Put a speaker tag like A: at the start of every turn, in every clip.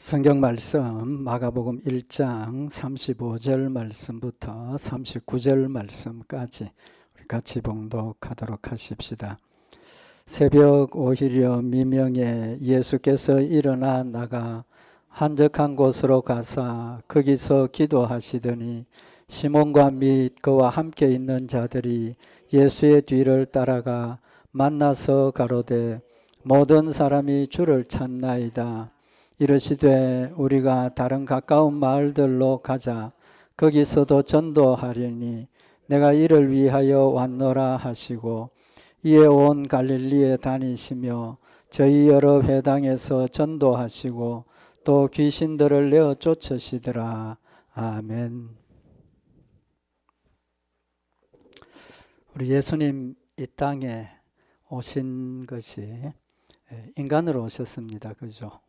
A: 성경 말씀 마가복음 1장 35절 말씀부터 39절 말씀까지 우리 같이 봉독하도록 하십시다. 새벽 오히려 미명에 예수께서 일어나 나가 한적한 곳으로 가사 거기서 기도하시더니 시몬과 및 그와 함께 있는 자들이 예수의 뒤를 따라가 만나서 가로되 모든 사람이 주를 찾나이다. 이르시되 우리가 다른 가까운 마을들로 가자. 거기서도 전도하리니 내가 이를 위하여 왔노라 하시고 이에 온 갈릴리에 다니시며 저희 여러 회당에서 전도하시고 또 귀신들을 내어 쫓으시더라. 아멘. 우리 예수님 이 땅에 오신 것이 인간으로 오셨습니다. 그죠?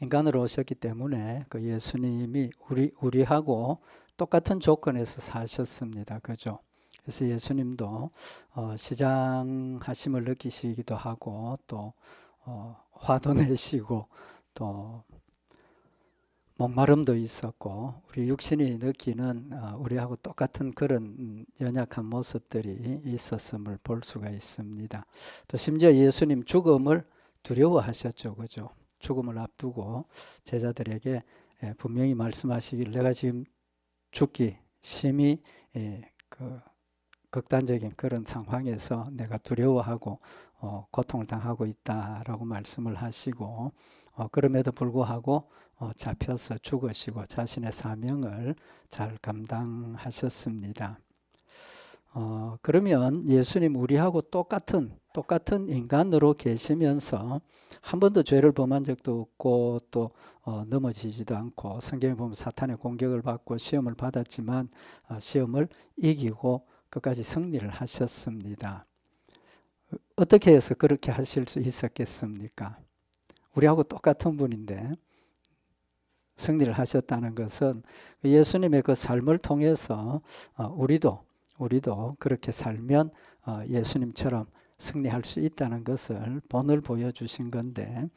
A: 인간으로 오셨기 때문에 그 예수님이 우리하고 똑같은 조건에서 사셨습니다. 그죠? 그래서 예수님도 시장하심을 느끼시기도 하고 또 화도 내시고 또 목마름도 있었고 우리 육신이 느끼는 우리하고 똑같은 그런 연약한 모습들이 있었음을 볼 수가 있습니다. 또 심지어 예수님 죽음을 두려워하셨죠. 그죠? 죽음을 앞두고 제자들에게 분명히 말씀하시길 내가 지금 죽기 심히 극단적인 그런 상황에서 내가 두려워하고 고통을 당하고 있다라고 말씀을 하시고 그럼에도 불구하고 잡혀서 죽으시고 자신의 사명을 잘 감당하셨습니다. 그러면 예수님 우리하고 똑같은 인간으로 계시면서 한 번도 죄를 범한 적도 없고 또 넘어지지도 않고 성경에 보면 사탄의 공격을 받고 시험을 받았지만 시험을 이기고 끝까지 승리를 하셨습니다. 어떻게 해서 그렇게 하실 수 있었겠습니까? 우리하고 똑같은 분인데 승리를 하셨다는 것은 예수님의 그 삶을 통해서 우리도 그렇게 살면 예수님처럼 승리할 수 있다는 것을 본을 보여주신 건데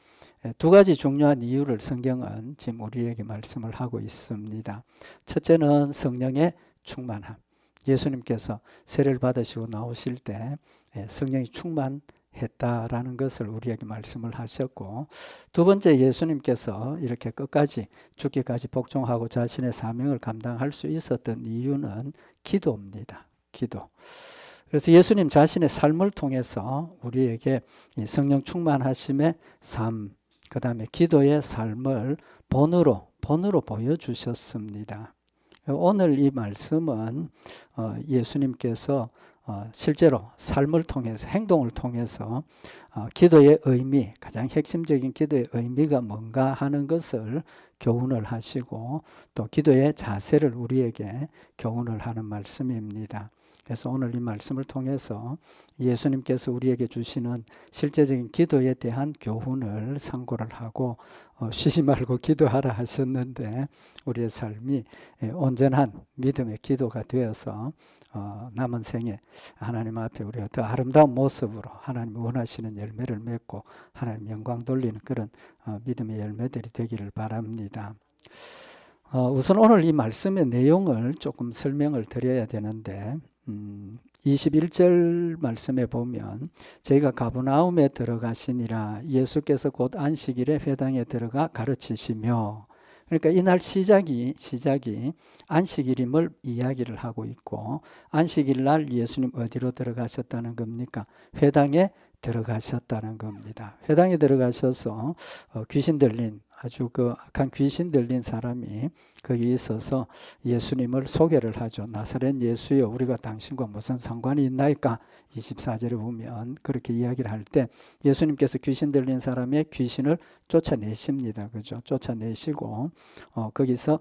A: 두 가지 중요한 이유를 성경은 지금 우리에게 말씀을 하고 있습니다. 첫째는 성령의 충만함. 예수님께서 세례를 받으시고 나오실 때 성령이 충만했다라는 것을 우리에게 말씀을 하셨고 두 번째 예수님께서 이렇게 끝까지 죽기까지 복종하고 자신의 사명을 감당할 수 있었던 이유는 기도입니다. 기도. 그래서 예수님 자신의 삶을 통해서 우리에게 성령 충만하심의 삶, 그 다음에 기도의 삶을 본으로 보여주셨습니다. 오늘 이 말씀은 예수님께서 실제로 삶을 통해서 행동을 통해서 기도의 의미, 가장 핵심적인 기도의 의미가 뭔가 하는 것을 교훈을 하시고 또 기도의 자세를 우리에게 교훈을 하는 말씀입니다. 그래서 오늘 이 말씀을 통해서 예수님께서 우리에게 주시는 실제적인 기도에 대한 교훈을 상고를 하고 쉬지 말고 기도하라 하셨는데 우리의 삶이 온전한 믿음의 기도가 되어서 남은 생에 하나님 앞에 우리가 더 아름다운 모습으로 하나님이 원하시는 열매를 맺고 하나님 영광 돌리는 그런 믿음의 열매들이 되기를 바랍니다. 우선 오늘 이 말씀의 내용을 조금 설명을 드려야 되는데 21절 말씀에 보면 저희가 가버나움에 들어가시니라 예수께서 곧 안식일에 회당에 들어가 가르치시며 그러니까 이날 시작이 안식일임을 이야기를 하고 있고 안식일 날 예수님 어디로 들어가셨다는 겁니까? 회당에 들어가셨다는 겁니다. 회당에 들어가셔서 귀신 들린 아주 그 악한 귀신 들린 사람이 거기 있어서 예수님을 소개를 하죠. 나사렛 예수여 우리가 당신과 무슨 상관이 있나이까? 24절에 보면 그렇게 이야기를 할 때 예수님께서 귀신 들린 사람의 귀신을 쫓아내십니다. 그죠? 쫓아내시고 거기서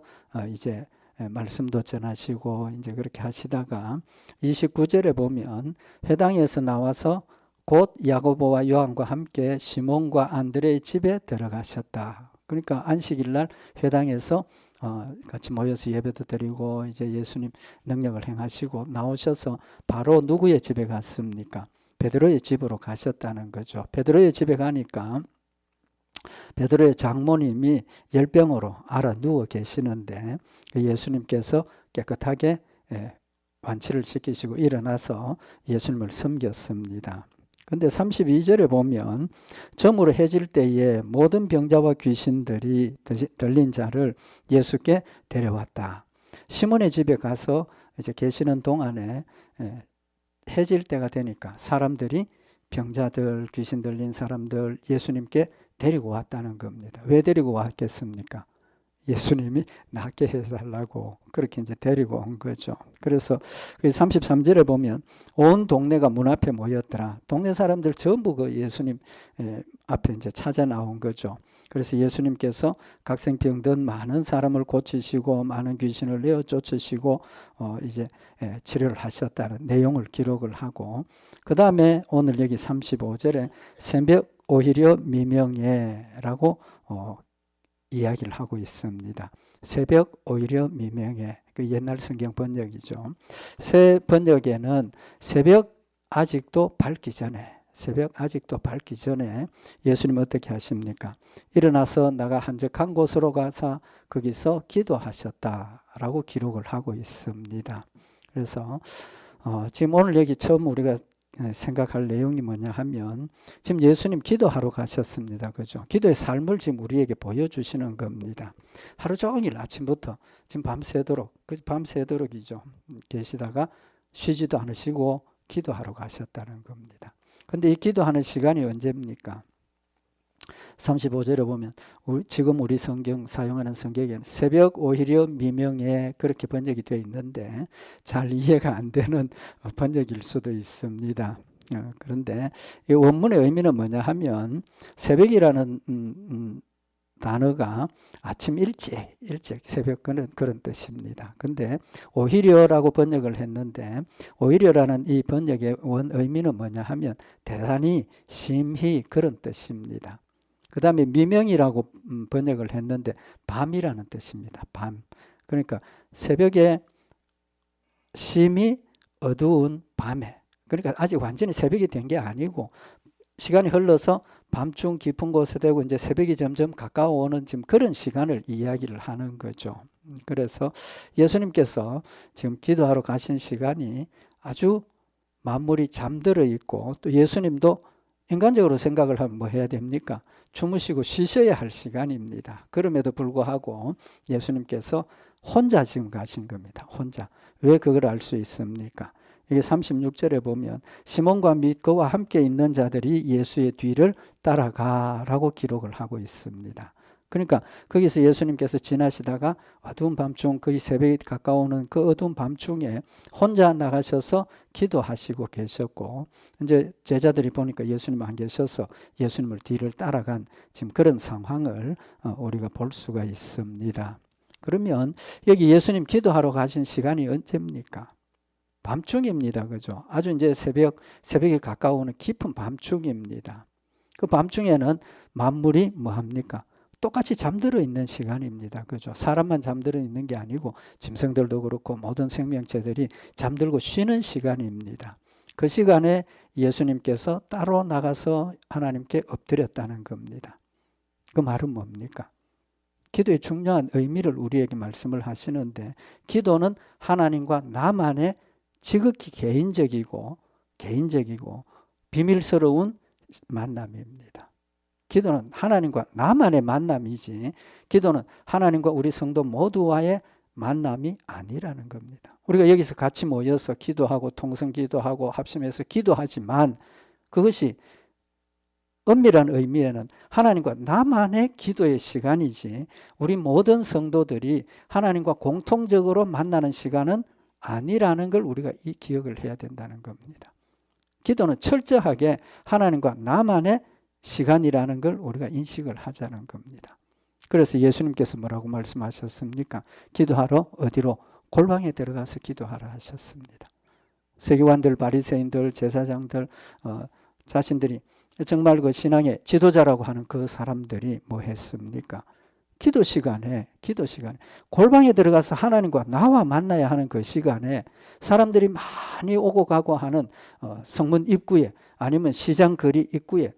A: 이제 말씀도 전하시고 이제 그렇게 하시다가 29절에 보면 회당에서 나와서 곧 야고보와 요한과 함께 시몬과 안드레의 집에 들어가셨다. 그러니까 안식일 날 회당에서 같이 모여서 예배도 드리고 이제 예수님 능력을 행하시고 나오셔서 바로 누구의 집에 갔습니까? 베드로의 집으로 가셨다는 거죠. 베드로의 집에 가니까 베드로의 장모님이 열병으로 알아 누워 계시는데 예수님께서 깨끗하게 완치를 시키시고 일어나서 예수님을 섬겼습니다. 근데 32절에 보면 점으로 해질 때에 모든 병자와 귀신들이 들린 자를 예수께 데려왔다. 시몬의 집에 가서 이제 계시는 동안에 해질 때가 되니까 사람들이 병자들, 귀신 들린 사람들 예수님께 데리고 왔다는 겁니다. 왜 데리고 왔겠습니까? 예수님이 낫게 해달라고 그렇게 이제 데리고 온 거죠. 그래서 33절에 보면 온 동네가 문 앞에 모였더라. 동네 사람들 전부 그 예수님 앞에 이제 찾아 나온 거죠. 그래서 예수님께서 각생병든 많은 사람을 고치시고 많은 귀신을 내어 쫓으시고 이제 치료를 하셨다는 내용을 기록을 하고 그 다음에 오늘 여기 35절에 새벽 오히려 미명에라고 이야기를 하고 있습니다. 새벽 오히려 미명에 그 옛날 성경 번역이죠. 새 번역에는 새벽 아직도 밝기 전에 예수님 어떻게 하십니까? 일어나서 나가 한적한 곳으로 가서 거기서 기도하셨다라고 기록을 하고 있습니다. 그래서 지금 오늘 여기 처음 우리가 생각할 내용이 뭐냐 하면 지금 예수님 기도하러 가셨습니다. 그죠? 기도의 삶을 지금 우리에게 보여주시는 겁니다. 하루 종일 아침부터 지금 밤새도록이죠. 계시다가 쉬지도 않으시고 기도하러 가셨다는 겁니다. 근데 이 기도하는 시간이 언제입니까? 35절에 보면 지금 우리 성경 사용하는 성경에는 새벽 오히려 미명에 그렇게 번역이 되어 있는데 잘 이해가 안 되는 번역일 수도 있습니다. 그런데 이 원문의 의미는 뭐냐 하면 새벽이라는 단어가 아침 일찍 새벽 그런 뜻입니다. 근데 오히려라고 번역을 했는데 오히려라는 이 번역의 원 의미는 뭐냐 하면 대단히 심히 그런 뜻입니다. 그 다음에 미명이라고 번역을 했는데 밤이라는 뜻입니다. 밤. 그러니까 새벽에 심히 어두운 밤에 그러니까 아직 완전히 새벽이 된 게 아니고 시간이 흘러서 밤중 깊은 곳에 되고 이제 새벽이 점점 가까워오는 지금 그런 시간을 이야기를 하는 거죠. 그래서 예수님께서 지금 기도하러 가신 시간이 아주 만물이 잠들어 있고 또 예수님도 인간적으로 생각을 하면 뭐 해야 됩니까? 주무시고 쉬셔야 할 시간입니다. 그럼에도 불구하고 예수님께서 혼자 지금 가신 겁니다. 혼자. 왜 그걸 알 수 있습니까? 이게 36절에 보면 시몬과 및 그와 함께 있는 자들이 예수의 뒤를 따라가라고 기록을 하고 있습니다. 그러니까 거기서 예수님께서 지나시다가 어두운 밤중 거의 새벽이 가까우는 그 어두운 밤중에 혼자 나가셔서 기도하시고 계셨고 이제 제자들이 보니까 예수님 안 계셔서 예수님을 뒤를 따라간 지금 그런 상황을 우리가 볼 수가 있습니다. 그러면 여기 예수님 기도하러 가신 시간이 언제입니까? 밤중입니다. 그죠? 아주 이제 새벽이 가까우는 깊은 밤중입니다. 그 밤중에는 만물이 뭐 합니까? 똑같이 잠들어 있는 시간입니다. 그죠? 사람만 잠들어 있는 게 아니고 짐승들도 그렇고 모든 생명체들이 잠들고 쉬는 시간입니다. 그 시간에 예수님께서 따로 나가서 하나님께 엎드렸다는 겁니다. 그 말은 뭡니까? 기도의 중요한 의미를 우리에게 말씀을 하시는데 기도는 하나님과 나만의 지극히 개인적이고 비밀스러운 만남입니다. 기도는 하나님과 나만의 만남이지 기도는 하나님과 우리 성도 모두와의 만남이 아니라는 겁니다. 우리가 여기서 같이 모여서 기도하고 통성 기도하고 합심해서 기도하지만 그것이 엄밀한 의미에는 하나님과 나만의 기도의 시간이지 우리 모든 성도들이 하나님과 공통적으로 만나는 시간은 아니라는 걸 우리가 이 기억을 해야 된다는 겁니다. 기도는 철저하게 하나님과 나만의 시간이라는 걸 우리가 인식을 하자는 겁니다. 그래서 예수님께서 뭐라고 말씀하셨습니까? 기도하러 어디로? 골방에 들어가서 기도하라 하셨습니다. 세계관들, 바리새인들, 제사장들 자신들이 정말 그 신앙의 지도자라고 하는 그 사람들이 뭐 했습니까? 기도 시간에 골방에 들어가서 하나님과 나와 만나야 하는 그 시간에 사람들이 많이 오고 가고 하는 성문 입구에 아니면 시장 거리 입구에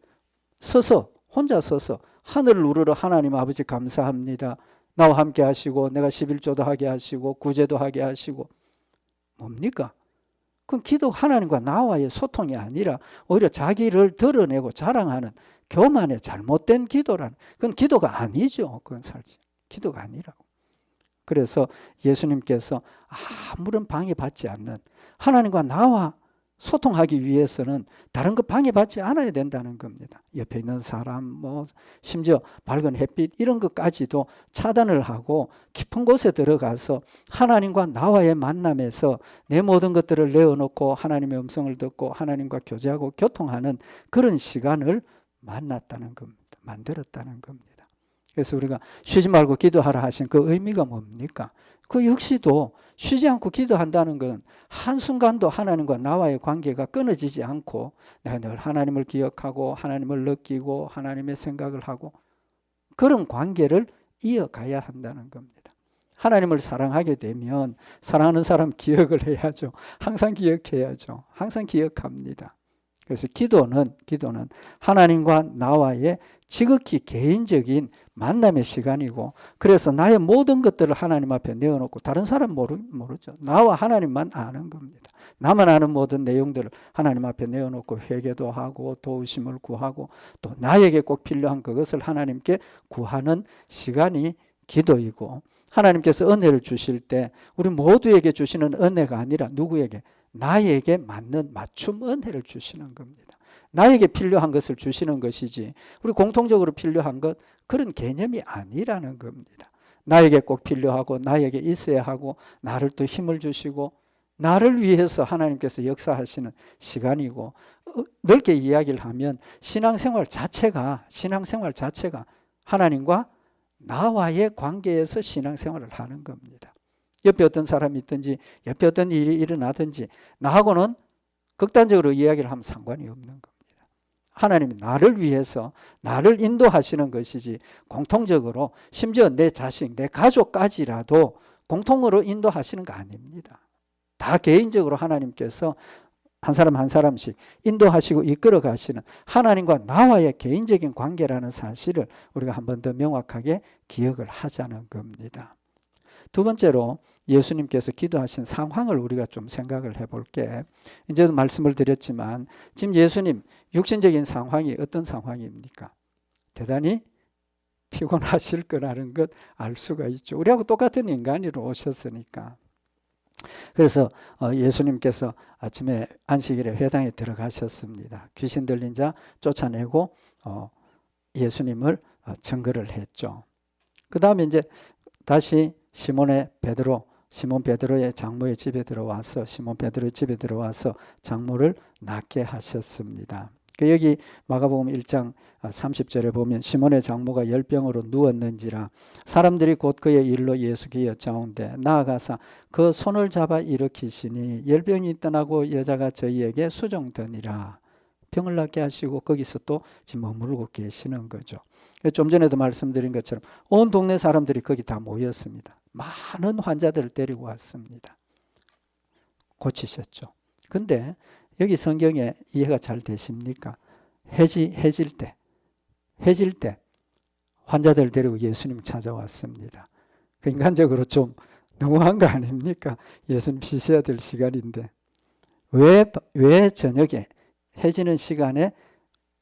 A: 혼자 서서 하늘을 우러러 하나님 아버지 감사합니다. 나와 함께 하시고 내가 11조도 하게 하시고 구제도 하게 하시고 뭡니까? 그건 기도 하나님과 나와의 소통이 아니라 오히려 자기를 드러내고 자랑하는 교만의 잘못된 기도라는, 그건 기도가 아니죠. 그건 살지 기도가 아니라고. 그래서 예수님께서 아무런 방해받지 않는, 하나님과 나와 소통하기 위해서는 다른 거 방해받지 않아야 된다는 겁니다. 옆에 있는 사람, 심지어 밝은 햇빛 이런 것까지도 차단을 하고 깊은 곳에 들어가서 하나님과 나와의 만남에서 내 모든 것들을 내어놓고 하나님의 음성을 듣고 하나님과 교제하고 교통하는 그런 시간을 만났다는 겁니다. 만들었다는 겁니다. 그래서 우리가 쉬지 말고 기도하라 하신 그 의미가 뭡니까? 그 역시도 쉬지 않고 기도한다는 건 한순간도 하나님과 나와의 관계가 끊어지지 않고 내가 늘 하나님을 기억하고 하나님을 느끼고 하나님의 생각을 하고 그런 관계를 이어가야 한다는 겁니다. 하나님을 사랑하게 되면 사랑하는 사람 기억을 해야죠. 항상 기억해야죠. 항상 기억합니다. 그래서 기도는 하나님과 나와의 지극히 개인적인 만남의 시간이고, 그래서 나의 모든 것들을 하나님 앞에 내어놓고 다른 사람 모르죠. 나와 하나님만 아는 겁니다. 나만 아는 모든 내용들을 하나님 앞에 내어놓고 회개도 하고 도우심을 구하고 또 나에게 꼭 필요한 그것을 하나님께 구하는 시간이 기도이고, 하나님께서 은혜를 주실 때 우리 모두에게 주시는 은혜가 아니라 누구에게? 나에게 맞는 맞춤 은혜를 주시는 겁니다. 나에게 필요한 것을 주시는 것이지 우리 공통적으로 필요한 것 그런 개념이 아니라는 겁니다. 나에게 꼭 필요하고 나에게 있어야 하고 나를 또 힘을 주시고 나를 위해서 하나님께서 역사하시는 시간이고, 넓게 이야기를 하면 신앙생활 자체가 하나님과 나와의 관계에서 신앙생활을 하는 겁니다. 옆에 어떤 사람이 있든지 옆에 어떤 일이 일어나든지 나하고는 극단적으로 이야기를 하면 상관이 없는 겁니다. 하나님이 나를 위해서 나를 인도하시는 것이지 공통적으로 심지어 내 자식, 내 가족까지라도 공통으로 인도하시는 거 아닙니다. 다 개인적으로 하나님께서 한 사람 한 사람씩 인도하시고 이끌어 가시는 하나님과 나와의 개인적인 관계라는 사실을 우리가 한 번 더 명확하게 기억을 하자는 겁니다. 두 번째로 예수님께서 기도하신 상황을 우리가 좀 생각을 해볼게. 이제도 말씀을 드렸지만 지금 예수님 육신적인 상황이 어떤 상황입니까? 대단히 피곤하실 거라는 것 알 수가 있죠. 우리하고 똑같은 인간으로 오셨으니까. 그래서 예수님께서 아침에 안식일에 회당에 들어가셨습니다. 귀신 들린 자 쫓아내고 예수님을 증거를 했죠. 그 다음에 이제 다시 시몬 베드로의 장모의 집에 들어와서 시몬 베드로의 집에 들어와서 장모를 낫게 하셨습니다. 여기 마가복음 1장 30절에 보면 시몬의 장모가 열병으로 누웠는지라 사람들이 곧 그의 일로 예수께 여짜온대 나아가사 그 손을 잡아 일으키시니 열병이 떠나고 여자가 저희에게 수종되니라. 병을 낫게 하시고 거기서 또 지금 머무르고 계시는 거죠. 좀 전에도 말씀드린 것처럼 온 동네 사람들이 거기 다 모였습니다. 많은 환자들을 데리고 왔습니다. 고치셨죠. 근데 여기 성경에 이해가 잘 되십니까? 해질 때 환자들 데리고 예수님 찾아왔습니다. 인간적으로 좀 너무한 거 아닙니까? 예수님 쉬셔야 될 시간인데 왜 저녁에 해지는 시간에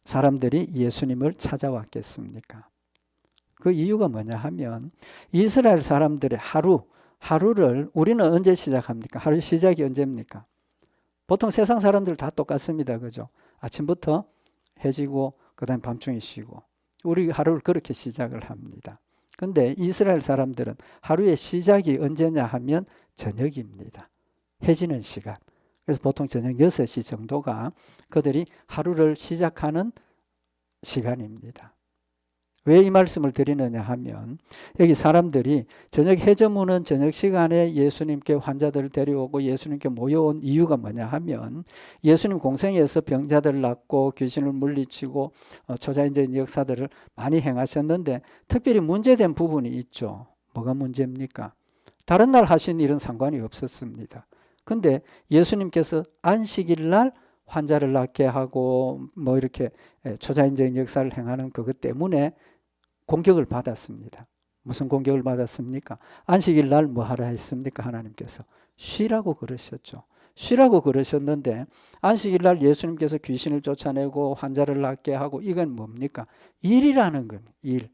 A: 사람들이 예수님을 찾아왔겠습니까? 그 이유가 뭐냐 하면 이스라엘 사람들의 하루를 우리는 언제 시작합니까? 하루 시작이 언제입니까? 보통 세상 사람들 다 똑같습니다. 그죠? 아침부터 해지고 그 다음에 밤중에 쉬고 우리 하루를 그렇게 시작을 합니다. 근데 이스라엘 사람들은 하루의 시작이 언제냐 하면 저녁입니다. 해지는 시간. 그래서 보통 저녁 6시 정도가 그들이 하루를 시작하는 시간입니다. 왜 이 말씀을 드리느냐 하면 여기 사람들이 저녁 해저무는 저녁 시간에 예수님께 환자들을 데려오고 예수님께 모여온 이유가 뭐냐 하면 예수님 공생에서 병자들을 낫고 귀신을 물리치고 초자연적인 역사들을 많이 행하셨는데 특별히 문제된 부분이 있죠. 뭐가 문제입니까? 다른 날 하신 일은 상관이 없었습니다. 근데 예수님께서 안식일 날 환자를 낫게 하고 이렇게 초자연적인 역사를 행하는 그것 때문에 공격을 받았습니다. 무슨 공격을 받았습니까? 안식일 날 뭐 하라 했습니까? 하나님께서 쉬라고 그러셨죠. 쉬라고 그러셨는데 안식일 날 예수님께서 귀신을 쫓아내고 환자를 낫게 하고 이건 뭡니까? 일이라는 겁니다. 일.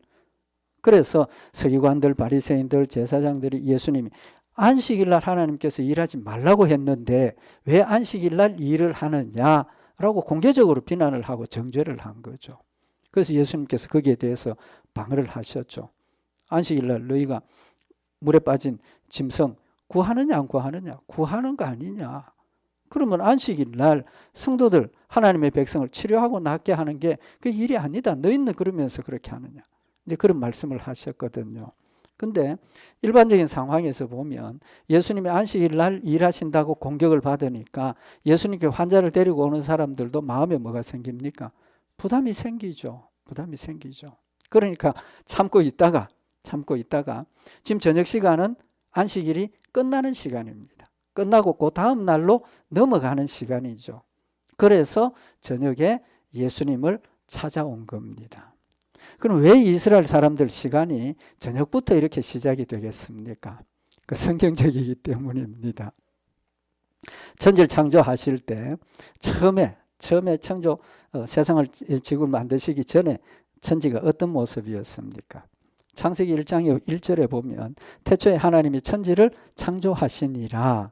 A: 그래서 서기관들, 바리새인들, 제사장들이 예수님이 안식일 날 하나님께서 일하지 말라고 했는데 왜 안식일 날 일을 하느냐라고 공개적으로 비난을 하고 정죄를 한 거죠. 그래서 예수님께서 거기에 대해서 방어를 하셨죠. 안식일 날 너희가 물에 빠진 짐승 구하느냐 안 구하느냐? 구하는 거 아니냐? 그러면 안식일 날 성도들 하나님의 백성을 치료하고 낫게 하는 게 그 일이 아니다. 너희는 그러면서 그렇게 하느냐? 이제 그런 말씀을 하셨거든요. 근데 일반적인 상황에서 보면 예수님이 안식일 날 일하신다고 공격을 받으니까 예수님께 환자를 데리고 오는 사람들도 마음에 뭐가 생깁니까? 부담이 생기죠. 부담이 생기죠. 그러니까 참고 있다가 지금 저녁 시간은 안식일이 끝나는 시간입니다. 끝나고 그 다음 날로 넘어가는 시간이죠. 그래서 저녁에 예수님을 찾아온 겁니다. 그럼 왜 이스라엘 사람들 시간이 저녁부터 이렇게 시작이 되겠습니까? 그 성경적이기 때문입니다. 천지를 창조하실 때 처음에 창조 세상을 지구를 만드시기 전에 천지가 어떤 모습이었습니까? 창세기 1장 1절에 보면 태초에 하나님이 천지를 창조하시니라.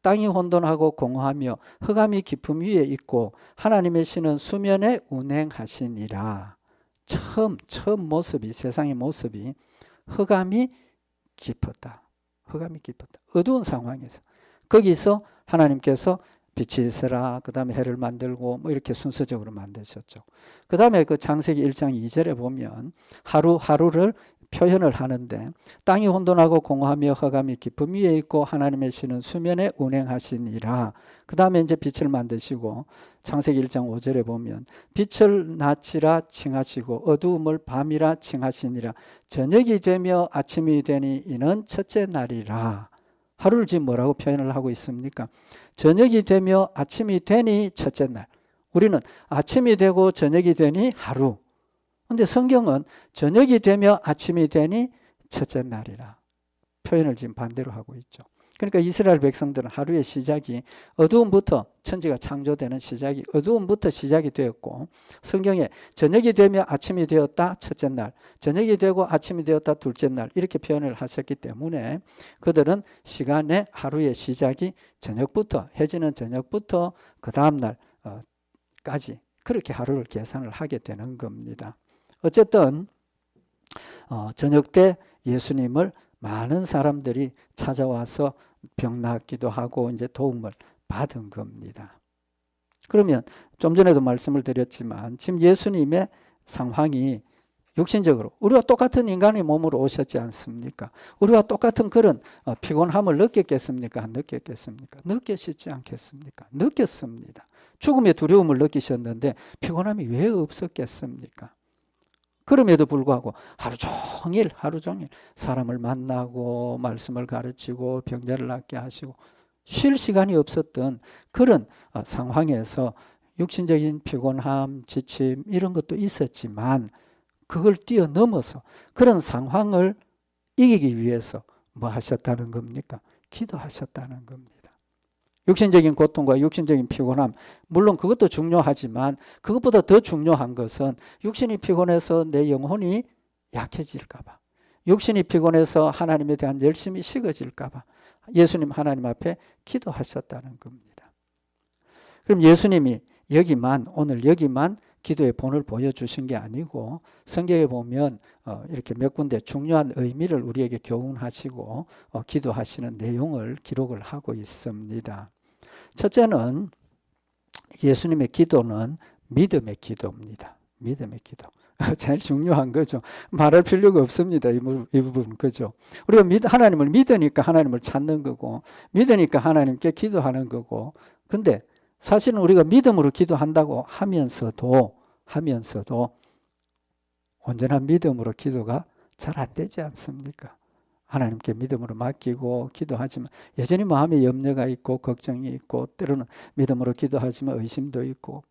A: 땅이 혼돈하고 공허하며 흑암이 깊음 위에 있고 하나님의 신은 수면에 운행하시니라. 처음 모습이 세상의 모습이 흑암이 깊었다. 흑암이 깊었다. 어두운 상황에서 거기서 하나님께서 빛이 있으라. 그 다음에 해를 만들고 뭐 이렇게 순서적으로 만드셨죠. 그 다음에 그 창세기 1장 2절에 보면 하루를 표현을 하는데 땅이 혼돈하고 공허하며 흑암이 깊음 위에 있고 하나님의 신은 수면에 운행하시니라. 그 다음에 이제 빛을 만드시고 창세기 1장 5절에 보면 빛을 낮이라 칭하시고 어두움을 밤이라 칭하시니라. 저녁이 되며 아침이 되니 이는 첫째 날이라. 하루를 지금 뭐라고 표현을 하고 있습니까? 저녁이 되며 아침이 되니 첫째 날. 우리는 아침이 되고 저녁이 되니 하루. 근데 성경은 저녁이 되며 아침이 되니 첫째 날이라 표현을 지금 반대로 하고 있죠. 그러니까 이스라엘 백성들은 하루의 시작이 어두움부터 천지가 창조되는 시작이 어두움부터 시작이 되었고 성경에 저녁이 되며 아침이 되었다 첫째 날, 저녁이 되고 아침이 되었다 둘째 날 이렇게 표현을 하셨기 때문에 그들은 시간의 하루의 시작이 저녁부터 해지는 저녁부터 그 다음 날까지 그렇게 하루를 계산을 하게 되는 겁니다. 어쨌든 저녁 때 예수님을 많은 사람들이 찾아와서 병 낫기도 하고 이제 도움을 받은 겁니다. 그러면 좀 전에도 말씀을 드렸지만 지금 예수님의 상황이 육신적으로 우리와 똑같은 인간의 몸으로 오셨지 않습니까? 우리와 똑같은 그런 피곤함을 느꼈겠습니까? 안 느꼈겠습니까? 느끼시지 않겠습니까? 느꼈습니다. 죽음의 두려움을 느끼셨는데 피곤함이 왜 없었겠습니까? 그럼에도 불구하고 하루 종일 사람을 만나고 말씀을 가르치고 병자를 낫게 하시고 쉴 시간이 없었던 그런 상황에서 육신적인 피곤함, 지침 이런 것도 있었지만 그걸 뛰어넘어서 그런 상황을 이기기 위해서 뭐 하셨다는 겁니까? 기도하셨다는 겁니다. 육신적인 고통과 육신적인 피곤함 물론 그것도 중요하지만 그것보다 더 중요한 것은 육신이 피곤해서 내 영혼이 약해질까 봐 육신이 피곤해서 하나님에 대한 열심이 식어질까 봐 예수님 하나님 앞에 기도하셨다는 겁니다. 그럼 예수님이 오늘 여기만 기도의 본을 보여주신 게 아니고 성경에 보면 이렇게 몇 군데 중요한 의미를 우리에게 교훈하시고 기도하시는 내용을 기록을 하고 있습니다. 첫째는 예수님의 기도는 믿음의 기도입니다. 믿음의 기도. 제일 중요한 거죠. 말할 필요가 없습니다. 이 부분 그죠. 우리가 하나님을 믿으니까 하나님을 찾는 거고 믿으니까 하나님께 기도하는 거고 근데 사실은 우리가 믿음으로 기도한다고 하면서도 온전한 믿음으로 기도가 잘 안 되지 않습니까? 하나님께 믿음으로 맡기고 기도하지만 여전히 마음에 염려가 있고 걱정이 있고 때로는 믿음으로 기도하지만 의심도 있고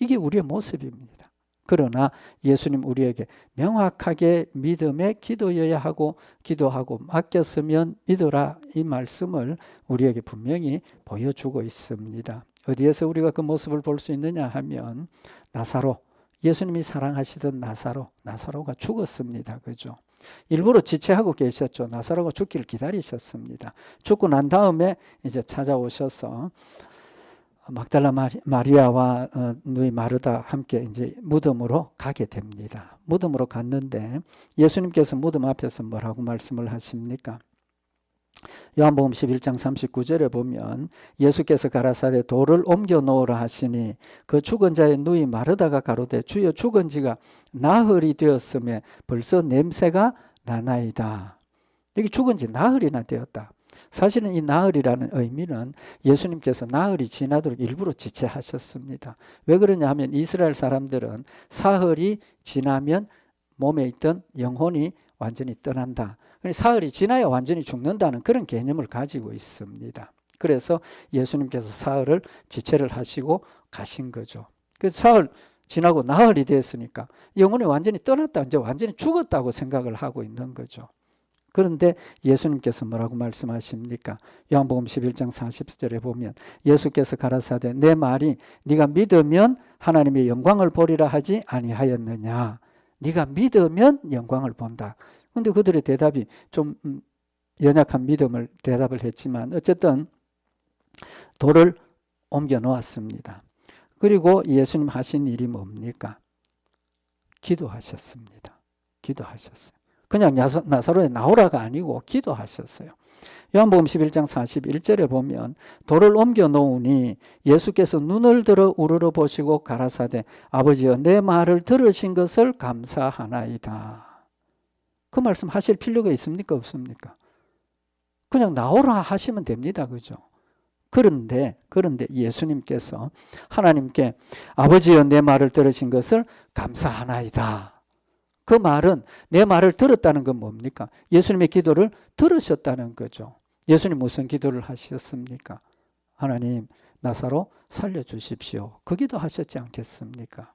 A: 이게 우리의 모습입니다. 그러나 예수님 우리에게 명확하게 믿음의 기도여야 하고 기도하고 맡겼으면 믿어라, 이 말씀을 우리에게 분명히 보여주고 있습니다. 어디에서 우리가 그 모습을 볼 수 있느냐 하면 나사로, 예수님이 사랑하시던 나사로가 죽었습니다. 그죠? 일부러 지체하고 계셨죠. 나사로가 죽기를 기다리셨습니다. 죽고 난 다음에 이제 찾아오셔서 막달라 마리아와 누이 마르다 함께 이제 무덤으로 가게 됩니다. 무덤으로 갔는데 예수님께서 무덤 앞에서 뭐라고 말씀을 하십니까? 요한복음 11장 39절에 보면 예수께서 가라사대 돌을 옮겨 놓으라 하시니 그 죽은 자의 누이 마르다가 가로되 주여 죽은 지가 나흘이 되었음에 벌써 냄새가 나나이다. 여기 죽은 지 나흘이나 되었다. 사실은 이 나흘이라는 의미는 예수님께서 나흘이 지나도록 일부러 지체하셨습니다. 왜 그러냐 하면 이스라엘 사람들은 사흘이 지나면 몸에 있던 영혼이 완전히 떠난다. 사흘이 지나야 완전히 죽는다는 그런 개념을 가지고 있습니다. 그래서 예수님께서 사흘을 지체를 하시고 가신 거죠. 그래서 사흘 지나고 나흘이 됐으니까 영혼이 완전히 떠났다, 이제 완전히 죽었다고 생각을 하고 있는 거죠. 그런데 예수님께서 뭐라고 말씀하십니까? 요한복음 11장 40절에 보면 예수께서 가라사대 내 말이 네가 믿으면 하나님의 영광을 보리라 하지 아니하였느냐. 네가 믿으면 영광을 본다. 그런데 그들의 대답이 좀 연약한 믿음을 대답을 했지만 어쨌든 돌을 옮겨 놓았습니다. 그리고 예수님 하신 일이 뭡니까? 기도하셨습니다. 기도하셨어요. 그냥 나사로에 나오라가 아니고 기도하셨어요. 요한복음 11장 41절에 보면 돌을 옮겨 놓으니 예수께서 눈을 들어 우러러 보시고 가라사대 아버지여 내 말을 들으신 것을 감사하나이다. 그 말씀 하실 필요가 있습니까? 없습니까? 그냥 나오라 하시면 됩니다. 그죠? 그런데 예수님께서 하나님께 아버지여 내 말을 들으신 것을 감사하나이다. 그 말은 내 말을 들었다는 건 뭡니까? 예수님의 기도를 들으셨다는 거죠. 예수님 무슨 기도를 하셨습니까? 하나님 나사로 살려주십시오. 그 기도 하셨지 않겠습니까?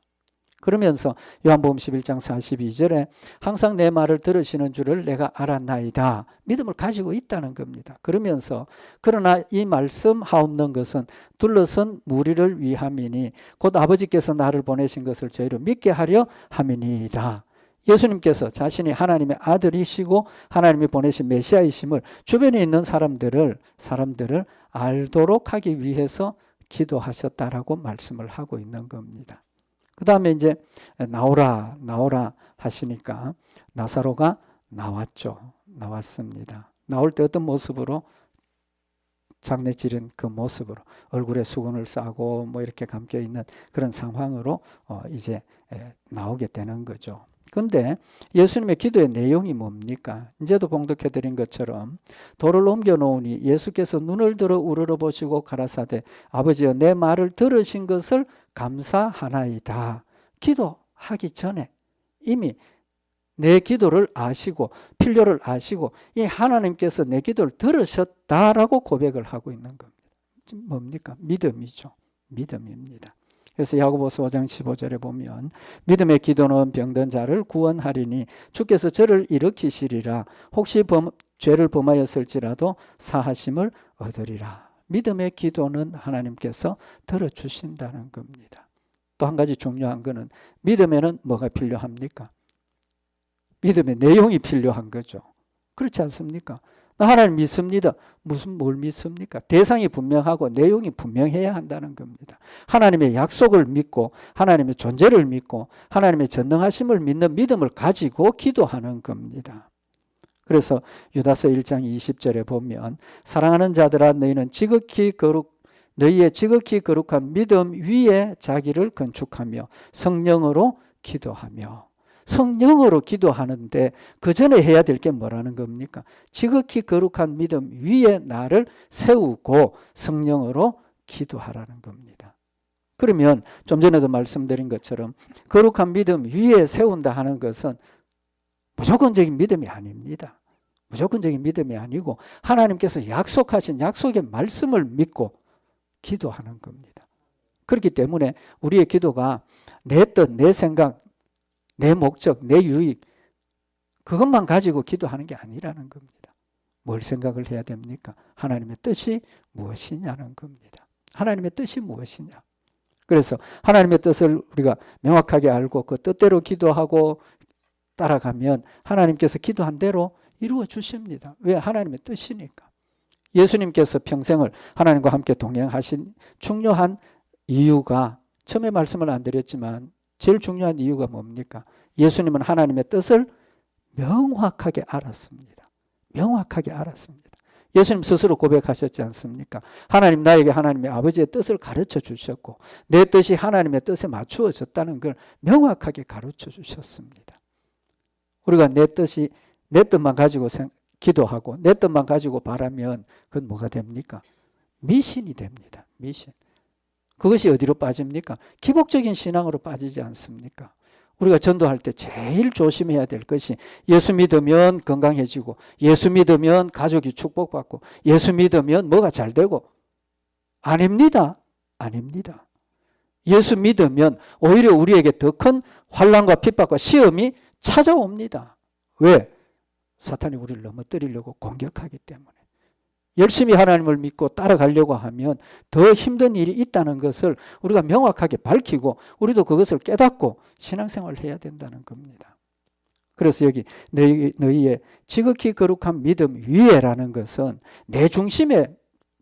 A: 그러면서 요한복음 11장 42절에 항상 내 말을 들으시는 줄을 내가 알았나이다. 믿음을 가지고 있다는 겁니다. 그러면서 그러나 이 말씀 하옵는 것은 둘러선 무리를 위함이니 곧 아버지께서 나를 보내신 것을 저희로 믿게 하려 함이니이다. 예수님께서 자신이 하나님의 아들이시고 하나님이 보내신 메시아이심을 주변에 있는 사람들을 알도록 하기 위해서 기도하셨다라고 말씀을 하고 있는 겁니다. 그 다음에 이제 나오라 하시니까 나사로가 나왔습니다. 나올 때 어떤 모습으로? 장례 지른 그 모습으로 얼굴에 수건을 싸고 뭐 이렇게 감겨 있는 그런 상황으로 이제 나오게 되는 거죠. 그런데 예수님의 기도의 내용이 뭡니까? 이제도 봉독해 드린 것처럼 돌을 옮겨 놓으니 예수께서 눈을 들어 우러러 보시고 가라사대 아버지여 내 말을 들으신 것을 감사하나이다. 기도하기 전에 이미 내 기도를 아시고 필요를 아시고 이 하나님께서 내 기도를 들으셨다라고 고백을 하고 있는 겁니다. 뭡니까? 믿음이죠. 믿음입니다. 그래서 야고보서 5장 15절에 보면 믿음의 기도는 병든 자를 구원하리니 주께서 저를 일으키시리라. 혹시 죄를 범하였을지라도 사하심을 얻으리라. 믿음의 기도는 하나님께서 들어주신다는 겁니다. 또 한 가지 중요한 것은 믿음에는 뭐가 필요합니까? 믿음의 내용이 필요한 거죠. 그렇지 않습니까? 나 하나님 믿습니다. 뭘 믿습니까? 대상이 분명하고 내용이 분명해야 한다는 겁니다. 하나님의 약속을 믿고 하나님의 존재를 믿고 하나님의 전능하심을 믿는 믿음을 가지고 기도하는 겁니다. 그래서 유다서 1장 20절에 보면 사랑하는 자들아 너희의 지극히 거룩한 믿음 위에 자기를 건축하며 성령으로 기도하며. 성령으로 기도하는데 그 전에 해야 될 게 뭐라는 겁니까? 지극히 거룩한 믿음 위에 나를 세우고 성령으로 기도하라는 겁니다. 그러면 좀 전에도 말씀드린 것처럼 거룩한 믿음 위에 세운다 하는 것은 무조건적인 믿음이 아닙니다. 무조건적인 믿음이 아니고 하나님께서 약속하신 약속의 말씀을 믿고 기도하는 겁니다. 그렇기 때문에 우리의 기도가 내 뜻, 내 생각, 내 목적, 내 유익 그것만 가지고 기도하는 게 아니라는 겁니다. 뭘 생각을 해야 됩니까? 하나님의 뜻이 무엇이냐는 겁니다. 하나님의 뜻이 무엇이냐. 그래서 하나님의 뜻을 우리가 명확하게 알고 그 뜻대로 기도하고 따라가면 하나님께서 기도한 대로 이루어 주십니다. 왜? 하나님의 뜻이니까. 예수님께서 평생을 하나님과 함께 동행하신 중요한 이유가 처음에 말씀을 안 드렸지만 제일 중요한 이유가 뭡니까? 예수님은 하나님의 뜻을 명확하게 알았습니다. 명확하게 알았습니다. 예수님 스스로 고백하셨지 않습니까? 하나님 나에게 하나님의 아버지의 뜻을 가르쳐 주셨고 내 뜻이 하나님의 뜻에 맞추어졌다는 걸 명확하게 가르쳐 주셨습니다. 우리가 내 뜻만 가지고 기도하고 내 뜻만 가지고 바라면 그건 뭐가 됩니까? 미신이 됩니다. 미신. 그것이 어디로 빠집니까? 기복적인 신앙으로 빠지지 않습니까? 우리가 전도할 때 제일 조심해야 될 것이 예수 믿으면 건강해지고 예수 믿으면 가족이 축복받고 예수 믿으면 뭐가 잘 되고 아닙니다. 아닙니다. 예수 믿으면 오히려 우리에게 더 큰 환난과 핍박과 시험이 찾아옵니다. 왜? 사탄이 우리를 넘어뜨리려고 공격하기 때문에. 열심히 하나님을 믿고 따라가려고 하면 더 힘든 일이 있다는 것을 우리가 명확하게 밝히고 우리도 그것을 깨닫고 신앙생활을 해야 된다는 겁니다. 그래서 여기 너희의 지극히 거룩한 믿음 위에라는 것은 내 중심의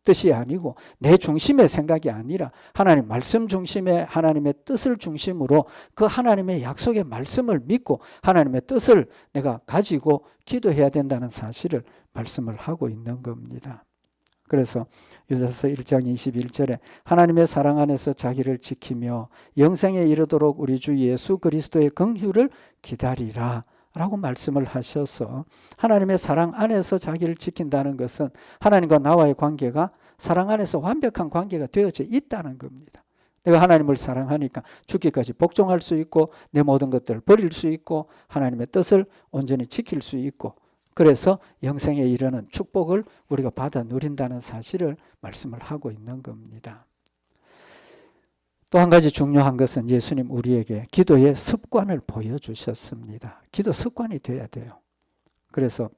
A: 뜻이 아니고 내 중심의 생각이 아니라 하나님 말씀 중심의 하나님의 뜻을 중심으로 그 하나님의 약속의 말씀을 믿고 하나님의 뜻을 내가 가지고 기도해야 된다는 사실을 말씀을 하고 있는 겁니다. 그래서 유다서 1장 21절에 하나님의 사랑 안에서 자기를 지키며 영생에 이르도록 우리 주 예수 그리스도의 긍휼을 기다리라 라고 말씀을 하셔서 하나님의 사랑 안에서 자기를 지킨다는 것은 하나님과 나와의 관계가 사랑 안에서 완벽한 관계가 되어져 있다는 겁니다. 내가 하나님을 사랑하니까 죽기까지 복종할 수 있고 내 모든 것들을 버릴 수 있고 하나님의 뜻을 온전히 지킬 수 있고 그래서 영생에 이르는 축복을 우리가 받아 누린다는 사실을 말씀을 하고 있는 겁니다. 또 한 가지 중요한 것은 예수님 우리에게 기도의 습관을 보여주셨습니다. 기도 습관이 돼야 돼요. 그래서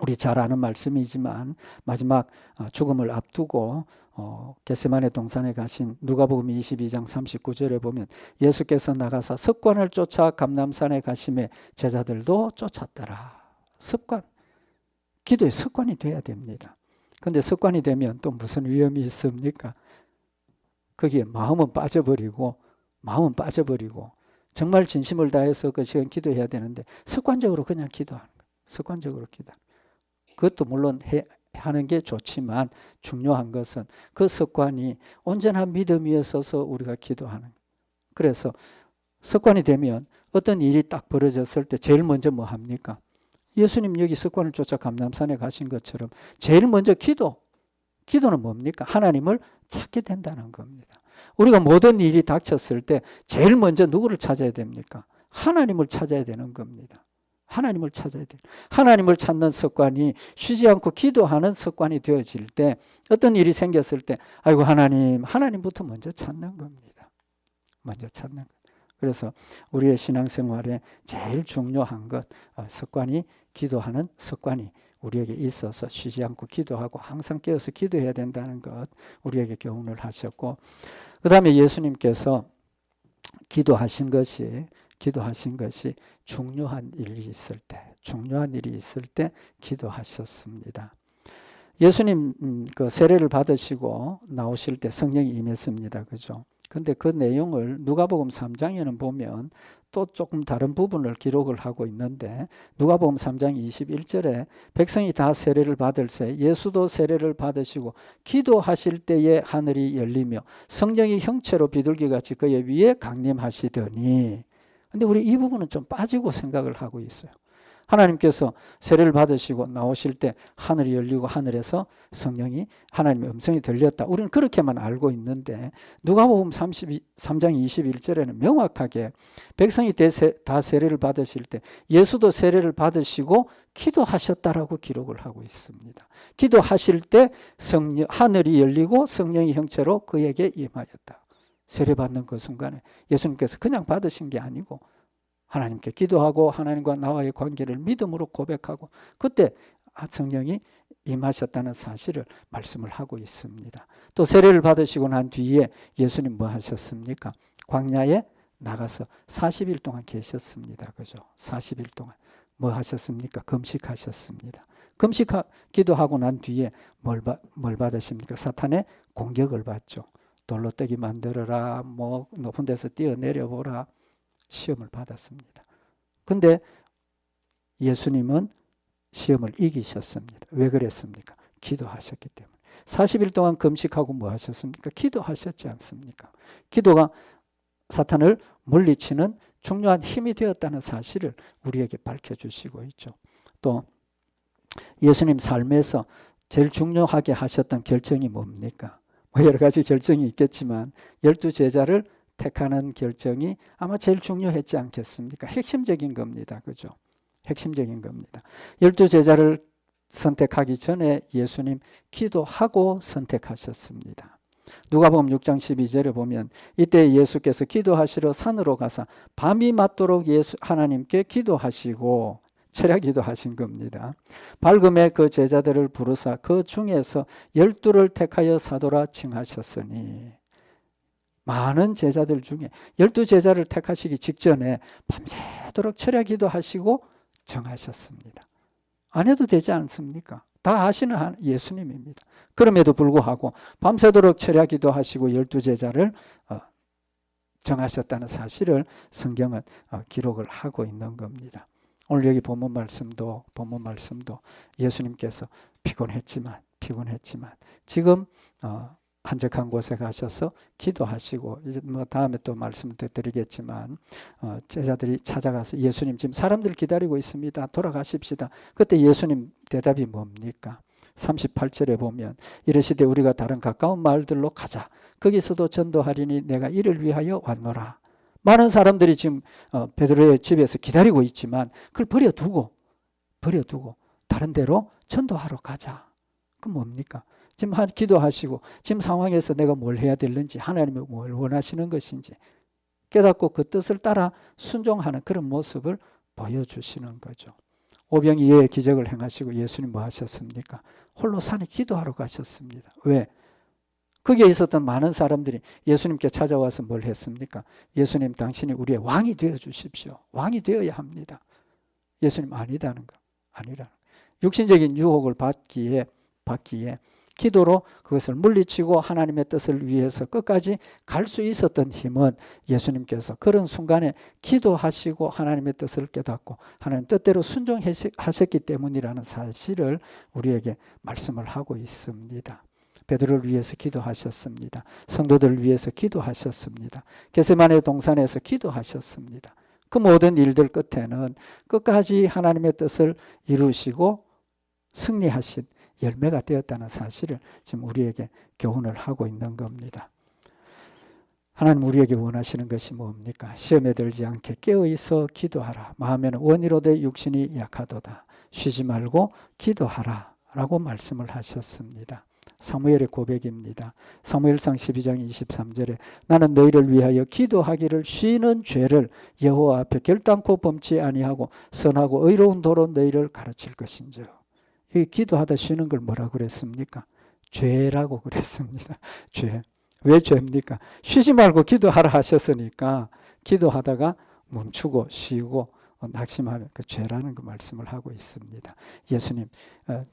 A: 우리 잘 아는 말씀이지만 마지막 죽음을 앞두고 겟세마네 동산에 가신 누가복음 22장 39절에 보면 예수께서 나가사 습관을 쫓아 감람산에 가심에 제자들도 쫓았더라. 습관, 기도의 습관이 돼야 됩니다. 그런데 습관이 되면 또 무슨 위험이 있습니까? 거기에 마음은 빠져버리고 정말 진심을 다해서 그 시간 기도해야 되는데 습관적으로 그냥 기도하는 거예요. 습관적으로 기도. 그것도 물론 하는 게 좋지만 중요한 것은 그 습관이 온전한 믿음 위에 서서 우리가 기도하는 거예요. 그래서 습관이 되면 어떤 일이 딱 벌어졌을 때 제일 먼저 뭐 합니까? 예수님 여기 습관을 쫓아 감람산에 가신 것처럼 제일 먼저 기도는 뭡니까? 하나님을 찾게 된다는 겁니다. 우리가 모든 일이 닥쳤을 때 제일 먼저 누구를 찾아야 됩니까? 하나님을 찾아야 되는 겁니다. 하나님을 찾아야 돼요. 하나님을 찾는 습관이 쉬지 않고 기도하는 습관이 되어질 때 어떤 일이 생겼을 때 아이고 하나님부터 먼저 찾는 겁니다. 먼저 찾는 것. 그래서 우리의 신앙생활에 제일 중요한 것 습관이 기도하는 습관이 우리에게 있어서 쉬지 않고 기도하고 항상 깨어서 기도해야 된다는 것 우리에게 교훈을 하셨고 그 다음에 예수님께서 기도하신 것이 중요한 일이 있을 때 기도하셨습니다. 예수님 그 세례를 받으시고 나오실 때 성령이 임했습니다. 그죠? 근데 그 내용을 누가복음 3장에는 보면 또 조금 다른 부분을 기록을 하고 있는데 누가복음 3장 21절에 백성이 다 세례를 받을 새 예수도 세례를 받으시고 기도하실 때에 하늘이 열리며 성령이 형체로 비둘기같이 그의 위에 강림하시더니 근데 우리 이 부분은 좀 빠지고 생각을 하고 있어요. 하나님께서 세례를 받으시고 나오실 때 하늘이 열리고 하늘에서 성령이 하나님의 음성이 들렸다. 우리는 그렇게만 알고 있는데 누가복음 3장 21절에는 명확하게 백성이 다 세례를 받으실 때 예수도 세례를 받으시고 기도하셨다라고 기록을 하고 있습니다. 기도하실 때 하늘이 열리고 성령이 형체로 그에게 임하였다. 세례받는 그 순간에 예수님께서 그냥 받으신 게 아니고 하나님께 기도하고 하나님과 나와의 관계를 믿음으로 고백하고 그때 성령이 임하셨다는 사실을 말씀을 하고 있습니다. 또 세례를 받으시고 난 뒤에 예수님 뭐 하셨습니까? 광야에 나가서 40일 동안 계셨습니다. 그죠? 40일 동안 뭐 하셨습니까? 금식하셨습니다. 기도하고 난 뒤에 뭘 받으십니까? 사탄의 공격을 받죠. 돌로 떼기 만들어라, 뭐 높은 데서 뛰어내려보라, 시험을 받았습니다. 근데 예수님은 시험을 이기셨습니다. 왜 그랬습니까? 기도하셨기 때문에. 40일 동안 금식하고 뭐 하셨습니까? 기도하셨지 않습니까? 기도가 사탄을 물리치는 중요한 힘이 되었다는 사실을 우리에게 밝혀주시고 있죠. 또 예수님 삶에서 제일 중요하게 하셨던 결정이 뭡니까? 뭐 여러 가지 결정이 있겠지만 12제자를 택하는 결정이 아마 제일 중요했지 않겠습니까? 핵심적인 겁니다. 그죠? 핵심적인 겁니다. 12제자를 선택하기 전에 예수님 기도하고 선택하셨습니다. 누가복음 6장 12절에 보면 이때 예수께서 기도하시러 산으로 가사 밤이 맞도록 하나님께 기도하시고 철야 기도하신 겁니다. 밝음에 그 제자들을 부르사 그 중에서 12를 택하여 사도라 칭하셨으니 많은 제자들 중에 12제자를 택하시기 직전에 밤새도록 철야 기도하시고 정하셨습니다. 안 해도 되지 않습니까? 다 아시는 예수님입니다. 그럼에도 불구하고 밤새도록 철야 기도하시고 12제자를 정하셨다는 사실을 성경은 기록을 하고 있는 겁니다. 오늘 여기 본문 말씀도 예수님께서 피곤했지만 지금 한적한 곳에 가셔서 기도하시고 이제 뭐 다음에 또 말씀을 드리겠지만 제자들이 찾아가서 예수님 지금 사람들 기다리고 있습니다. 돌아가십시다. 그때 예수님 대답이 뭡니까? 38절에 보면 이르시되 우리가 다른 가까운 마을들로 가자. 거기서도 전도하리니 내가 이를 위하여 왔노라. 많은 사람들이 지금 베드로의 집에서 기다리고 있지만 그걸 버려두고 다른 데로 전도하러 가자. 그건 뭡니까? 지금 기도하시고 지금 상황에서 내가 뭘 해야 되는지 하나님이 뭘 원하시는 것인지 깨닫고 그 뜻을 따라 순종하는 그런 모습을 보여주시는 거죠. 오병이어의 기적을 행하시고 예수님 뭐 하셨습니까? 홀로 산에 기도하러 가셨습니다. 왜? 거기에 있었던 많은 사람들이 예수님께 찾아와서 뭘 했습니까? 예수님 당신이 우리의 왕이 되어 주십시오. 왕이 되어야 합니다. 예수님 아니라는 거. 육신적인 유혹을 받기에 기도로 그것을 물리치고 하나님의 뜻을 위해서 끝까지 갈 수 있었던 힘은 예수님께서 그런 순간에 기도하시고 하나님의 뜻을 깨닫고 하나님 뜻대로 순종하셨기 때문이라는 사실을 우리에게 말씀을 하고 있습니다. 베드로를 위해서 기도하셨습니다. 성도들을 위해서 기도하셨습니다. 겟세마네 동산에서 기도하셨습니다. 그 모든 일들 끝에는 끝까지 하나님의 뜻을 이루시고 승리하신 열매가 되었다는 사실을 지금 우리에게 교훈을 하고 있는 겁니다. 하나님 우리에게 원하시는 것이 뭡니까? 시험에 들지 않게 깨어있어 기도하라. 마음에는 원이로되 육신이 약하도다. 쉬지 말고 기도하라 라고 말씀을 하셨습니다. 사무엘의 고백입니다. 사무엘상 12장 23절에 나는 너희를 위하여 기도하기를 쉬는 죄를 여호와 앞에 결단코 범치 아니하고 선하고 의로운 도로 너희를 가르칠 것인즉. 이 기도하다 쉬는 걸 뭐라고 그랬습니까? 죄라고 그랬습니다. 죄. 왜 죄입니까? 쉬지 말고 기도하라 하셨으니까 기도하다가 멈추고 쉬고 낙심하면 그 죄라는 그 말씀을 하고 있습니다. 예수님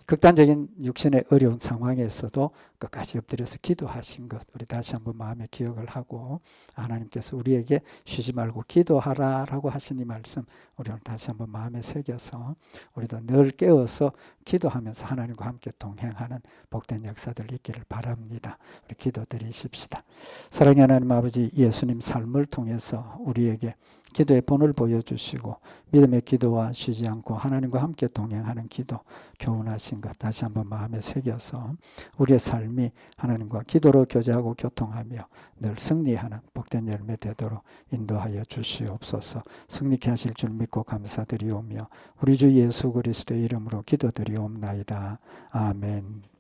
A: 극단적인 육신의 어려운 상황에서도 끝까지 엎드려서 기도하신 것 우리 다시 한번 마음에 기억을 하고 하나님께서 우리에게 쉬지 말고 기도하라라고 하신 이 말씀 우리 오늘 다시 한번 마음에 새겨서 우리도 늘 깨어서 기도하면서 하나님과 함께 동행하는 복된 역사들 있기를 바랍니다. 우리 기도드리십시다. 사랑의 하나님 아버지 예수님 삶을 통해서 우리에게 기도의 본을 보여주시고 믿음의 기도와 쉬지 않고 하나님과 함께 동행하는 기도 교훈하신 것 다시 한번 마음에 새겨서 우리의 삶이 하나님과 기도로 교제하고 교통하며 늘 승리하는 복된 열매 되도록 인도하여 주시옵소서. 승리케 하실 줄 믿고 감사드리오며 우리 주 예수 그리스도의 이름으로 기도드리옵나이다. 아멘.